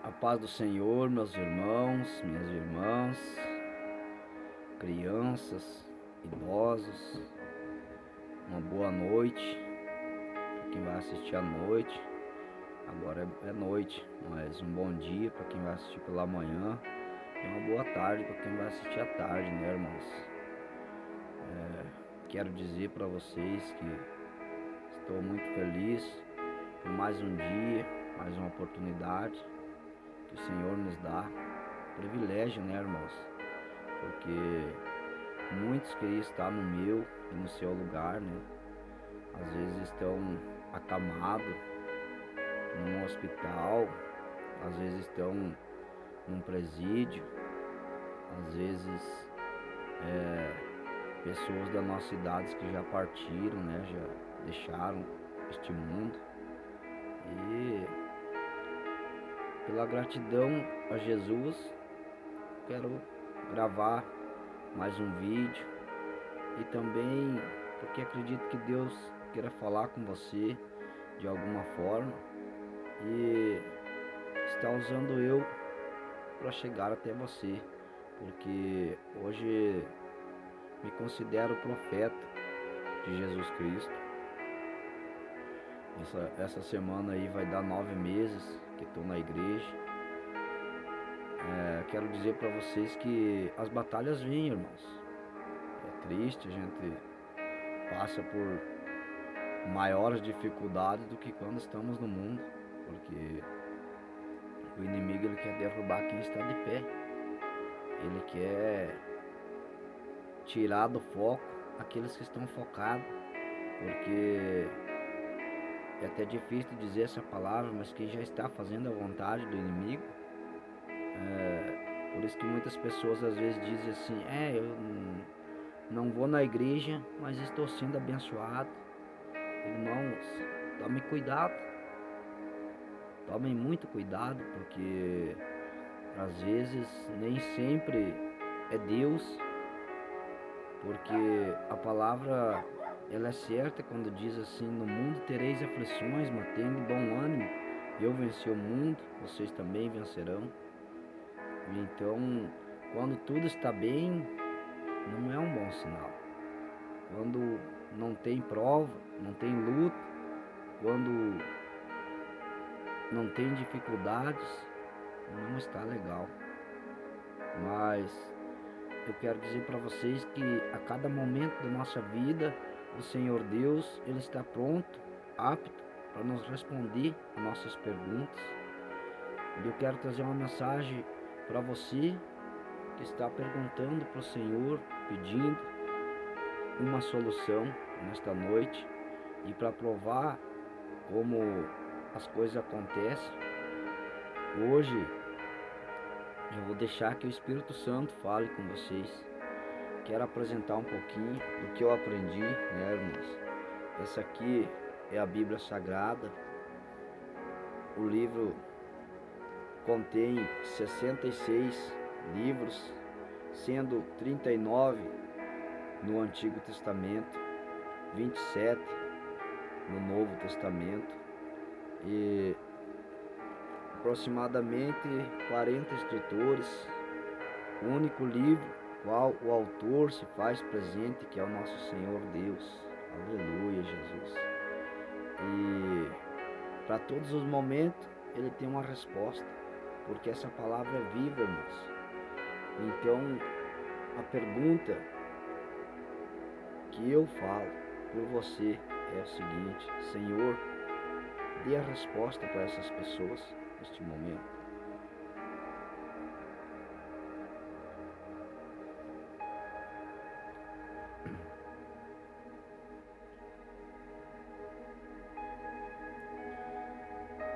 A paz do Senhor, meus irmãos, minhas irmãs, crianças, idosos, uma boa noite para quem vai assistir à noite. Agora é noite, mas um bom dia para quem vai assistir pela manhã e uma boa tarde para quem vai assistir à tarde, né, irmãos? Quero dizer para vocês que estou muito feliz por mais um dia, mais uma oportunidade que o Senhor nos dá. Privilégio, né, irmãos? Porque muitos queriam estar no meu e no seu lugar, né? Às vezes estão acamados num hospital, às vezes estão num presídio, às vezes pessoas da nossa idade que já partiram, né? Já deixaram este mundo. E pela gratidão a Jesus, quero gravar mais um vídeo e também porque acredito que Deus queira falar com você de alguma forma e está usando eu para chegar até você, porque hoje me considero profeta de Jesus Cristo. Essa semana aí vai dar 9 meses que estou na igreja. Quero dizer para vocês que as batalhas vêm, irmãos. É triste, a gente passa por maiores dificuldades do que quando estamos no mundo, porque o inimigo ele quer derrubar quem está de pé, ele quer tirar do foco aqueles que estão focados, porque é até difícil dizer essa palavra, mas quem já está fazendo a vontade do inimigo. Por isso que muitas pessoas às vezes dizem assim, eu não vou na igreja, mas estou sendo abençoado. Irmãos, tomem cuidado, tomem muito cuidado, porque às vezes nem sempre é Deus, porque a palavra ela é certa quando diz assim, no mundo tereis aflições, mas tende bom ânimo, eu venci o mundo, vocês também vencerão. Então, quando tudo está bem, não é um bom sinal. Quando não tem prova, não tem luta, quando não tem dificuldades, não está legal. Mas eu quero dizer para vocês que a cada momento da nossa vida, o Senhor Deus, Ele está pronto, apto para nos responder as nossas perguntas. E eu quero trazer uma mensagem para você que está perguntando para o Senhor, pedindo uma solução nesta noite e para provar como as coisas acontecem. Hoje eu vou deixar que o Espírito Santo fale com vocês. Quero apresentar um pouquinho do que eu aprendi, né, irmãos? Essa aqui é a Bíblia Sagrada. O livro contém 66 livros, sendo 39 no Antigo Testamento, 27 no Novo Testamento e aproximadamente 40 escritores. O único livro qual o autor se faz presente, que é o nosso Senhor Deus. Aleluia, Jesus. E para todos os momentos ele tem uma resposta, porque essa palavra é viva, irmãos. Então a pergunta que eu falo por você é o seguinte: Senhor, dê a resposta para essas pessoas neste momento.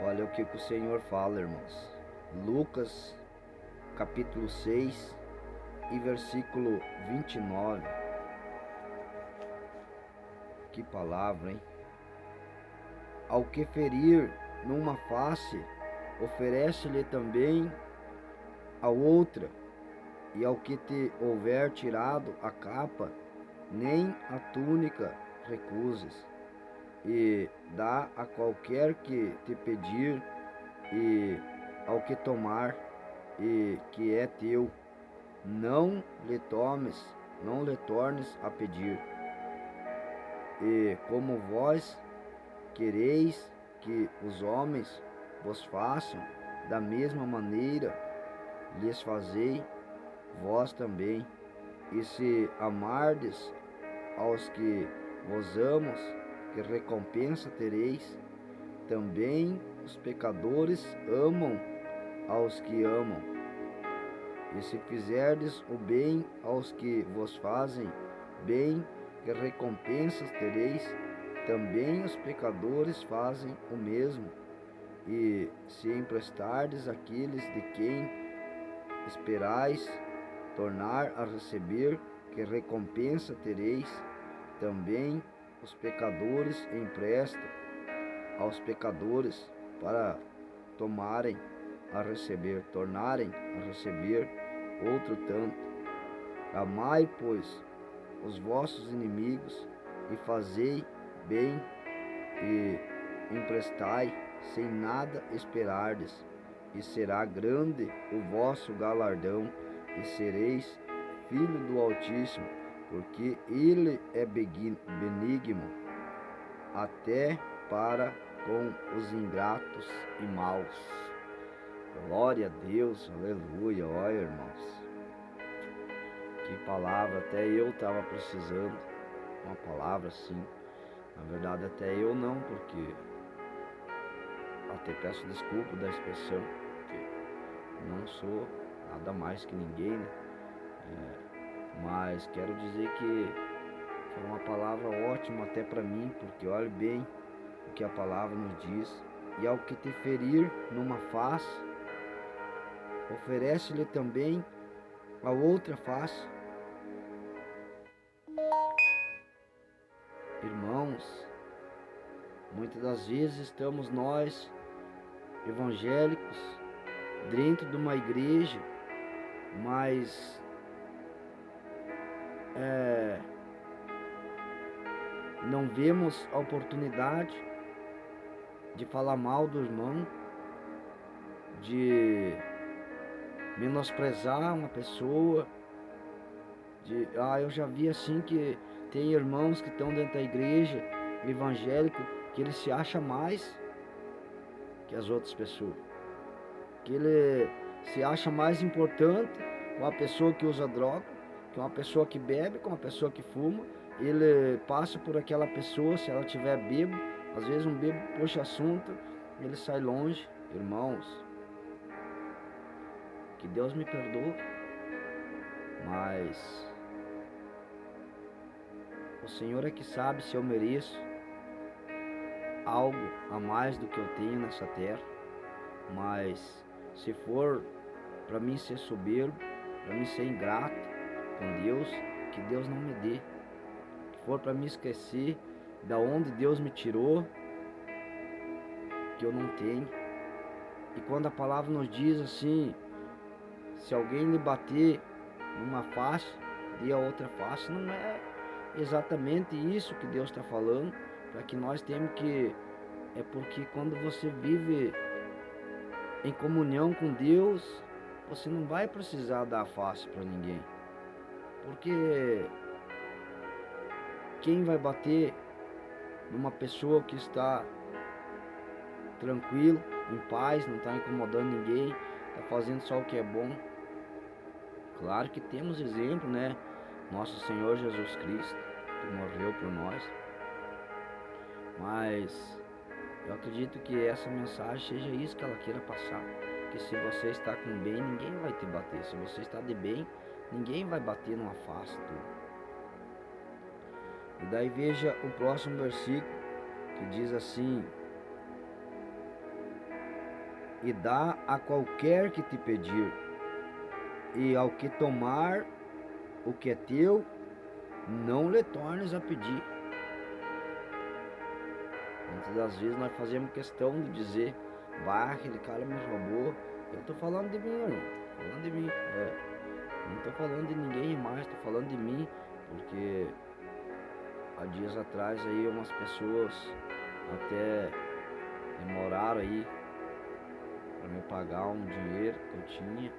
Olha o que o Senhor fala, irmãos. Lucas capítulo 6 e versículo 29. Que palavra, hein? Ao que ferir numa face, oferece-lhe também a outra, e ao que te houver tirado a capa, nem a túnica recuses, e dá a qualquer que te pedir, e ao que tomar e que é teu, não lhe tornes a pedir. E como vós quereis que os homens vos façam, da mesma maneira lhes fazei vós também. E se amardes aos que vos amam, que recompensa tereis? Também os pecadores amam aos que amam. E se fizerdes o bem aos que vos fazem bem, que recompensas tereis? Também os pecadores fazem o mesmo. E se emprestardes àqueles de quem esperais tornar a receber, que recompensa tereis? Também os pecadores emprestam aos pecadores para tornarem a receber outro tanto. Amai, pois, os vossos inimigos e fazei bem e emprestai sem nada esperardes, e será grande o vosso galardão, e sereis filho do Altíssimo, porque ele é benigno até para com os ingratos e maus. Glória a Deus, aleluia. Olha, irmãos, que palavra, até eu estava precisando, uma palavra assim. Na verdade, até eu não, porque até peço desculpa da expressão, porque não sou nada mais que ninguém, né? Mas quero dizer que foi uma palavra ótima até para mim, porque olhe bem o que a palavra nos diz. E ao que te ferir numa face, oferece-lhe também a outra face. Irmãos, muitas das vezes estamos nós, evangélicos, dentro de uma igreja, mas não vemos a oportunidade de falar mal do irmão, de menosprezar uma pessoa, eu já vi assim que tem irmãos que estão dentro da igreja evangélico que ele se acha mais que as outras pessoas, que ele se acha mais importante que uma pessoa que usa droga, que uma pessoa que bebe, que uma pessoa que fuma. Ele passa por aquela pessoa, se ela tiver bêbado, às vezes um bêbado puxa assunto, ele sai longe. Irmãos, que Deus me perdoe, mas o Senhor é que sabe se eu mereço algo a mais do que eu tenho nessa terra. Mas se for para mim ser soberbo, para mim ser ingrato com Deus, que Deus não me dê. Se for para me esquecer da onde Deus me tirou, que eu não tenho. E quando a palavra nos diz assim, se alguém lhe bater numa face, dê a outra face, não é exatamente isso que Deus está falando, para que nós temos que... É porque quando você vive em comunhão com Deus, você não vai precisar dar a face para ninguém. Porque quem vai bater numa pessoa que está tranquilo, em paz, não está incomodando ninguém, está fazendo só o que é bom? Claro que temos exemplo, né? Nosso Senhor Jesus Cristo, que morreu por nós. Mas eu acredito que essa mensagem seja isso que ela queira passar. Que se você está com bem, ninguém vai te bater. Se você está de bem, ninguém vai bater numa face tua. E daí veja o próximo versículo, que diz assim: e dá a qualquer que te pedir, e ao que tomar o que é teu, não lhe tornes a pedir. Muitas das vezes nós fazemos questão de dizer, aquele cara me roubou. Eu tô falando de mim, irmão, falando de mim, não tô falando de ninguém mais, tô falando de mim, porque há dias atrás aí umas pessoas até demoraram aí para me pagar um dinheiro que eu tinha.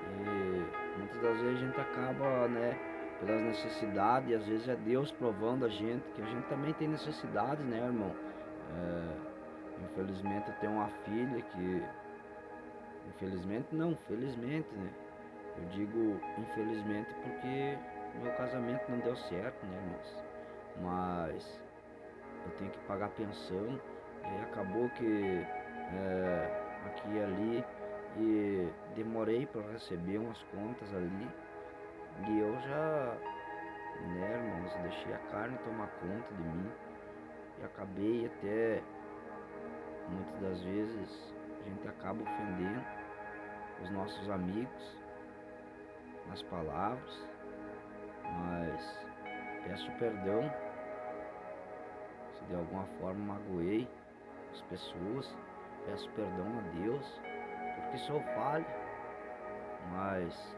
E muitas das vezes a gente acaba, né, pelas necessidades, e às vezes é Deus provando a gente, que a gente também tem necessidades, né, irmão? Infelizmente eu tenho uma filha que, infelizmente não, felizmente, né? Eu digo infelizmente porque meu casamento não deu certo, né, irmãos? Mas eu tenho que pagar pensão, e acabou que aqui e ali, e demorei para receber umas contas ali, e eu já, né, irmãos, deixei a carne tomar conta de mim, e acabei até, muitas das vezes, a gente acaba ofendendo os nossos amigos nas palavras, mas peço perdão se de alguma forma magoei as pessoas, peço perdão a Deus, porque sou falho, mas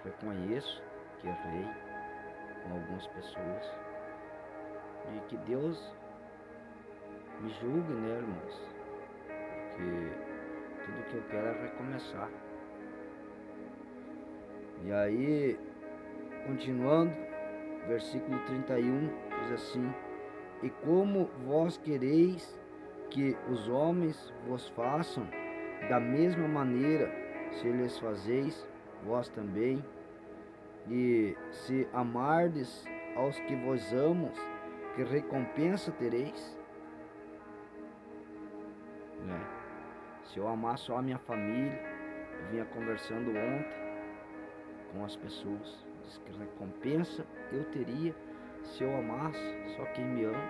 reconheço que errei com algumas pessoas, e que Deus me julgue, né, irmãos? Porque tudo que eu quero é recomeçar. E aí, continuando, versículo 31 diz assim: E como vós quereis que os homens vos façam, da mesma maneira se lhes fazeis vós também. E se amardes aos que vos amam, que recompensa tereis? Se eu amar só a minha família, eu vinha conversando ontem com as pessoas, diz que recompensa eu teria se eu amasse só quem me ama.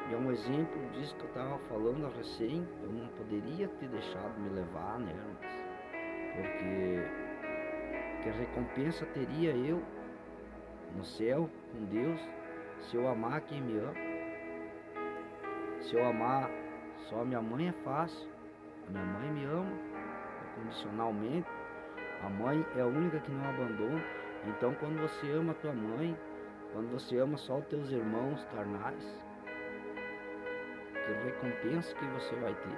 E é um exemplo disso que eu estava falando a recém. Eu não poderia ter deixado me levar, né, porque que recompensa teria eu no céu com Deus se eu amar quem me ama? Se eu amar só minha mãe é fácil, a minha mãe me ama incondicionalmente, a mãe é a única que não abandona. Então quando você ama a tua mãe, quando você ama só os teus irmãos carnais, que recompensa que você vai ter?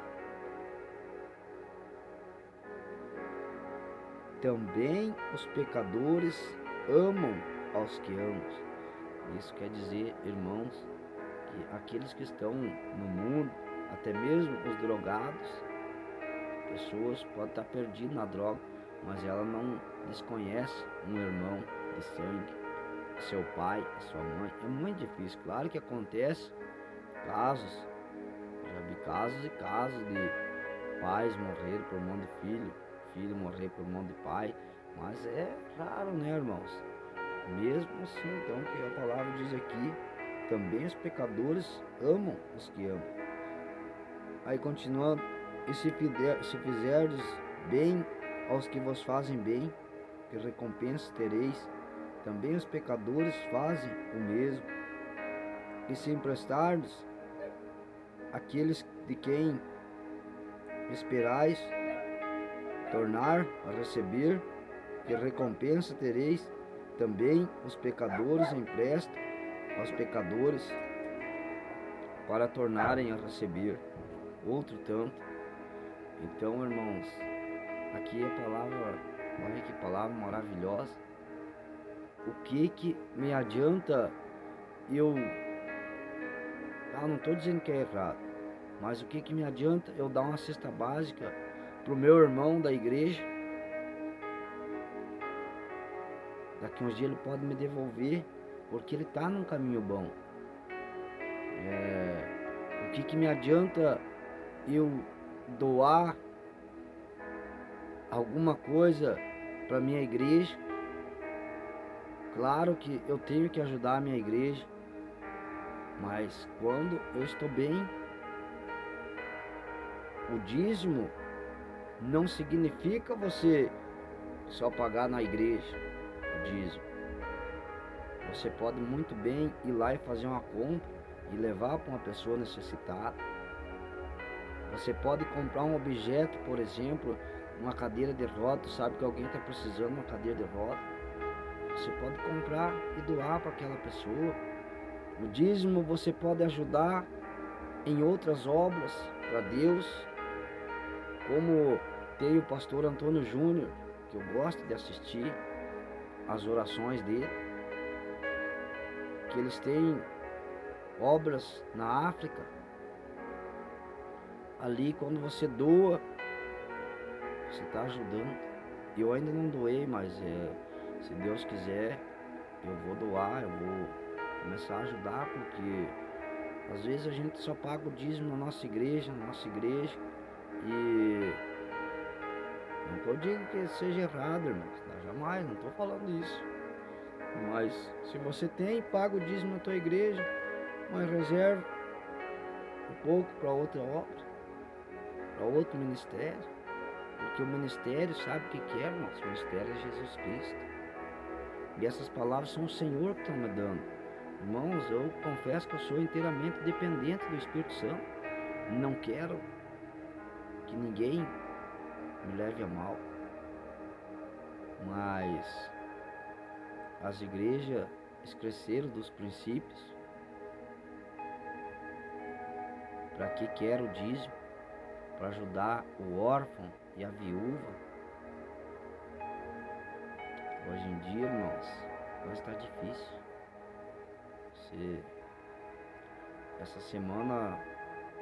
Também os pecadores amam aos que amam. Isso quer dizer, irmãos, que aqueles que estão no mundo, até mesmo os drogados, pessoas podem estar perdidas na droga, mas ela não desconhece um irmão de sangue, seu pai, a sua mãe. É muito difícil. Claro que acontece casos, já vi casos e casos de pais morrerem por mão de filho, filho morrer por mão de pai, mas é raro, né, irmãos? Mesmo assim, então, que a palavra diz aqui, também os pecadores amam os que amam. Aí continuando: e se fizerdes bem aos que vos fazem bem, que recompensa tereis? Também os pecadores fazem o mesmo. E se emprestardes aqueles de quem esperais tornar a receber, que recompensa tereis? Também os pecadores emprestam aos pecadores para tornarem a receber outro tanto. Então, irmãos, aqui a palavra, olha que palavra maravilhosa. O que me adianta eu, não estou dizendo que é errado, mas o que me adianta eu dar uma cesta básica pro meu irmão da igreja? Daqui uns dias ele pode me devolver, porque ele está num caminho bom. O que me adianta eu doar alguma coisa para minha igreja? Claro que eu tenho que ajudar a minha igreja, mas quando eu estou bem, o dízimo não significa você só pagar na igreja o dízimo. Você pode muito bem ir lá e fazer uma compra e levar para uma pessoa necessitada. Você pode comprar um objeto, por exemplo, uma cadeira de roda. Sabe que alguém está precisando de uma cadeira de roda? Você pode comprar e doar para aquela pessoa. O dízimo você pode ajudar em outras obras para Deus. como tem o pastor Antônio Júnior, que eu gosto de assistir as orações dele, que eles têm obras na África. Ali, quando você doa, você está ajudando. Eu ainda não doei, mas se Deus quiser, eu vou doar, eu vou começar a ajudar, porque às vezes a gente só paga o dízimo na nossa igreja, e não que eu diga que seja errado, irmãos, jamais, não estou falando isso. Mas se você tem, paga o dízimo na tua igreja, mas reserva um pouco para outra obra, para outro ministério, porque o ministério sabe o que é, irmãos? O ministério é Jesus Cristo. E essas palavras são o Senhor que está me dando. Irmãos, eu confesso que eu sou inteiramente dependente do Espírito Santo. Não quero que ninguém me leve a mal. Mas as igrejas esqueceram dos princípios. Para que quero o dízimo? Para ajudar o órfão e a viúva. Hoje em dia, irmãos, a coisa está difícil. Essa semana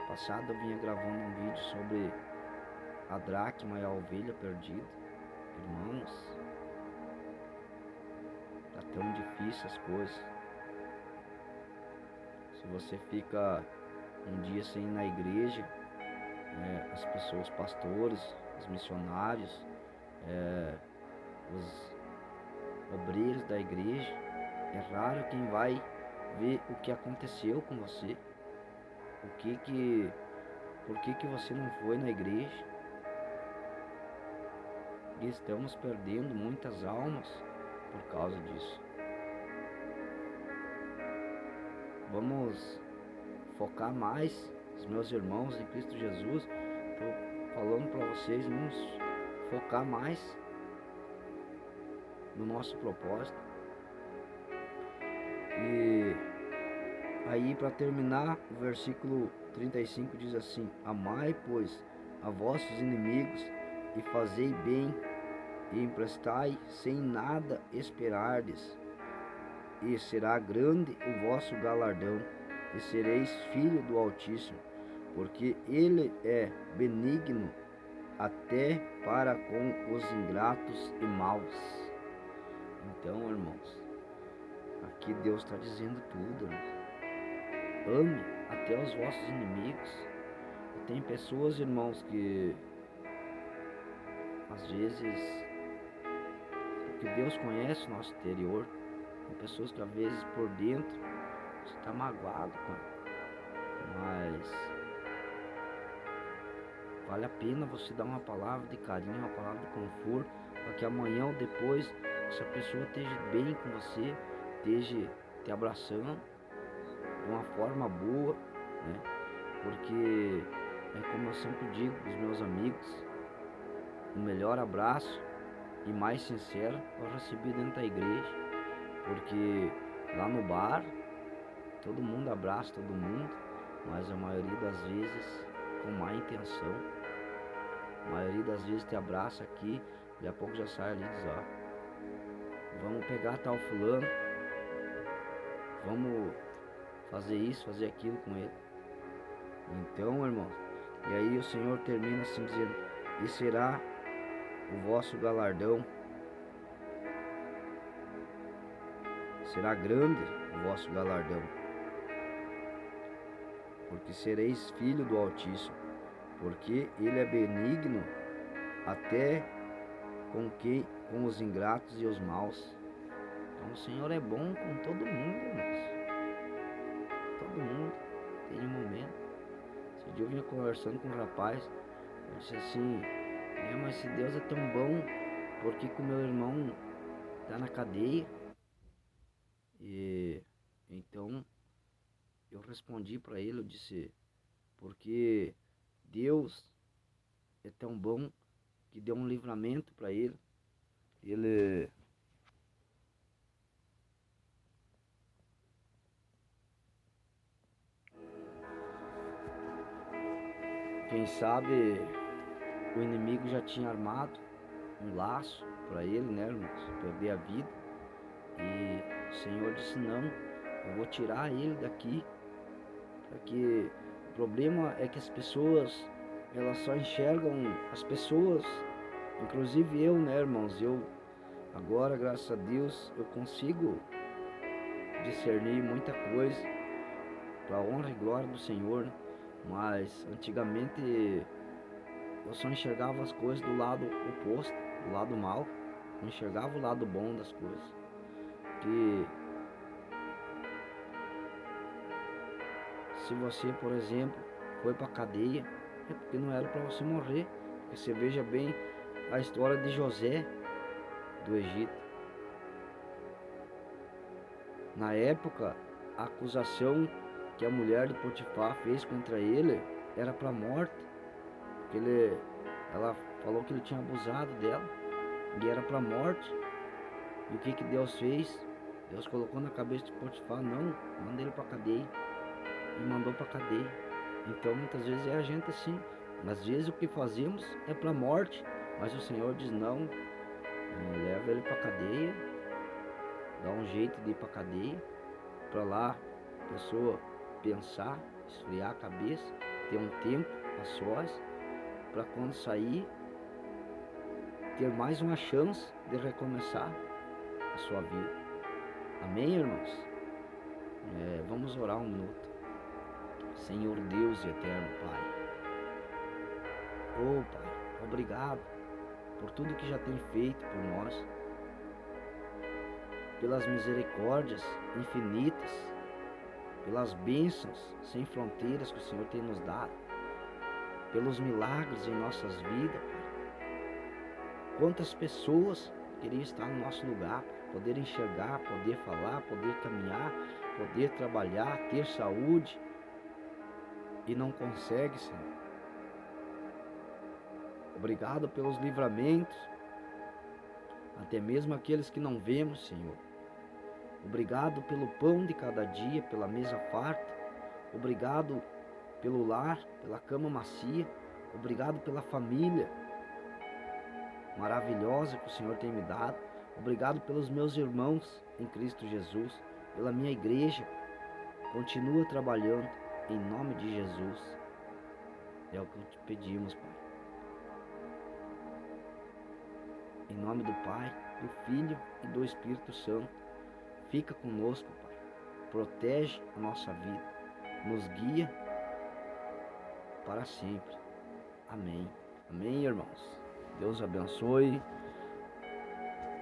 passada eu vinha gravando um vídeo sobre a dracma e a ovelha perdida. Irmãos, tá tão difícil as coisas. Se você fica um dia sem ir na igreja, as pessoas, os pastores, os missionários, os obreiros da igreja, é raro quem vai ver o que aconteceu com você, por que você não foi na igreja. E estamos perdendo muitas almas por causa disso. Vamos focar mais, os meus irmãos em Cristo Jesus. Estou falando para vocês, vamos focar mais no nosso propósito. E aí, para terminar, o versículo 35 diz assim: amai, pois, a vossos inimigos, e fazei bem, e emprestai sem nada esperardes, e será grande o vosso galardão, e sereis filho do Altíssimo, porque ele é benigno até para com os ingratos e maus. Então, irmãos, aqui Deus está dizendo tudo, né? Ame até os vossos inimigos. E tem pessoas, irmãos, que às vezes, porque Deus conhece o nosso interior, tem pessoas que às vezes por dentro você está magoado com ela, mas vale a pena você dar uma palavra de carinho, uma palavra de conforto, para que amanhã ou depois essa pessoa esteja bem com você, esteja te abraçando de uma forma boa, né? Porque é como eu sempre digo para os meus amigos, o melhor abraço e mais sincero eu recebi dentro da igreja, porque lá no bar todo mundo abraça todo mundo, mas a maioria das vezes com má intenção. A maioria das vezes te abraça aqui, daqui a pouco já sai ali e diz: ó, vamos pegar tal fulano, vamos fazer isso, fazer aquilo com ele. Então, irmãos, e aí o Senhor termina assim dizendo: e será o vosso galardão, será grande o vosso galardão, porque sereis filho do Altíssimo, porque ele é benigno até com os ingratos e os maus. Então o Senhor é bom com todo mundo, irmãos. Todo mundo tem um momento. Esse dia eu vinha conversando com um rapaz, eu disse assim: mas se Deus é tão bom, por que o meu irmão está na cadeia? E então eu respondi para ele, eu disse: porque Deus é tão bom que deu um livramento para ele. Quem sabe o inimigo já tinha armado um laço para ele, né, irmãos, perder a vida. E o Senhor disse: não, eu vou tirar ele daqui, porque o problema é que as pessoas, elas só enxergam as pessoas, inclusive eu, né, irmãos, eu agora, graças a Deus, eu consigo discernir muita coisa para a honra e glória do Senhor, né? Mas antigamente eu só enxergava as coisas do lado oposto, do lado mal, não enxergava o lado bom das coisas. Que se você, por exemplo, foi para a cadeia, é porque não era para você morrer. Porque você veja bem a história de José do Egito. Na época, a acusação que a mulher de Potifar fez contra ele era para morte, porque ela falou que ele tinha abusado dela e era para morte. E o que Deus fez? Deus colocou na cabeça de Potifar: não, manda ele para cadeia. E mandou para cadeia. Então muitas vezes é a gente assim, às vezes o que fazemos é para morte, mas o Senhor diz: não, leva ele para cadeia, dá um jeito de ir para cadeia, para lá a pessoa pensar, esfriar a cabeça, ter um tempo a sós, para quando sair ter mais uma chance de recomeçar a sua vida. Amém, irmãos? Vamos orar um minuto. Senhor Deus e eterno Pai, oh Pai, obrigado por tudo que já tem feito por nós, pelas misericórdias infinitas, pelas bênçãos sem fronteiras que o Senhor tem nos dado, pelos milagres em nossas vidas, Pai. Quantas pessoas queriam estar no nosso lugar, poder enxergar, poder falar, poder caminhar, poder trabalhar, ter saúde, e não consegue, Senhor. Obrigado pelos livramentos, até mesmo aqueles que não vemos, Senhor. Obrigado pelo pão de cada dia, pela mesa farta. Obrigado pelo lar, pela cama macia. Obrigado pela família maravilhosa que o Senhor tem me dado. Obrigado pelos meus irmãos em Cristo Jesus, pela minha igreja. Continua trabalhando em nome de Jesus. É o que te pedimos, Pai. Em nome do Pai, do Filho e do Espírito Santo. Fica conosco, Pai. Protege a nossa vida. Nos guia para sempre. Amém. Amém, irmãos. Deus abençoe.